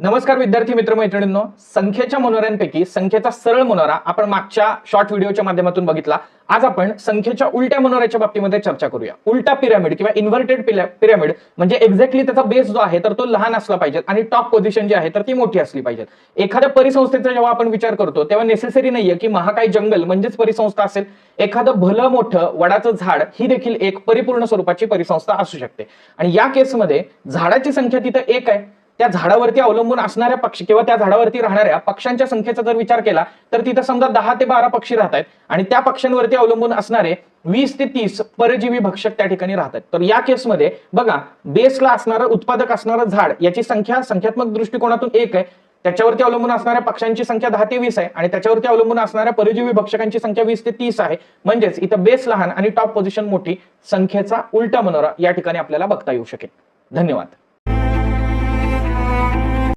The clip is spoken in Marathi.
नमस्कार विद्यार्थी मित्र मैत्रिणींनो, संख्येच्या मनोऱ्यांपैकी संख्येचा सरळ मनोरा आपण मागच्या शॉर्ट व्हिडिओच्या माध्यमातून बघितला. आज आपण संख्येच्या उलट्या मनोऱ्याच्या बाबतीमध्ये चर्चा करूया. उलटा पिरामिड किंवा इन्व्हर्टेड पिरामिड म्हणजे एक्झॅक्टली त्याचा बेस जो आहे तर तो लहान असला पाहिजे आणि टॉप पोझिशन जी आहे तर ती मोठी असली पाहिजे. एखाद्या परिसंस्थेचा जेव्हा आपण विचार करतो तेव्हा नेसेसरी नाहीये की महाकाय जंगल म्हणजेच परिसंस्था असेल. एखादं भलं मोठं वडाचं झाड ही देखील एक परिपूर्ण स्वरूपाची परिसंस्था असू शकते. आणि या केसमध्ये झाडाची संख्या तिथं एक आहे. त्या झाडावरती अवलंबून असणाऱ्या पक्षी किंवा त्या झाडावरती राहणाऱ्या पक्ष्यांच्या संख्येचा जर विचार केला तर तिथं समजा 10 ते 12 पक्षी राहत आहेत आणि त्या पक्ष्यांवरती अवलंबून असणारे 20 ते 30 परजीवी भक्षक त्या ठिकाणी राहतात. तर या केसमध्ये बघा, बेसला असणारं उत्पादक असणारं झाड याची संख्या संख्यात्मक दृष्टिकोनातून एक आहे. त्याच्यावरती अवलंबून असणाऱ्या पक्ष्यांची संख्या 10 ते 20 आहे आणि त्याच्यावरती अवलंबून असणाऱ्या परजीवी भक्षकांची संख्या 20 ते 30 आहे. म्हणजेच इथं बेस लहान आणि टॉप पोझिशन मोठी, संख्येचा उलटा मनोरा या ठिकाणी आपल्याला बघता येऊ शकेल. धन्यवाद.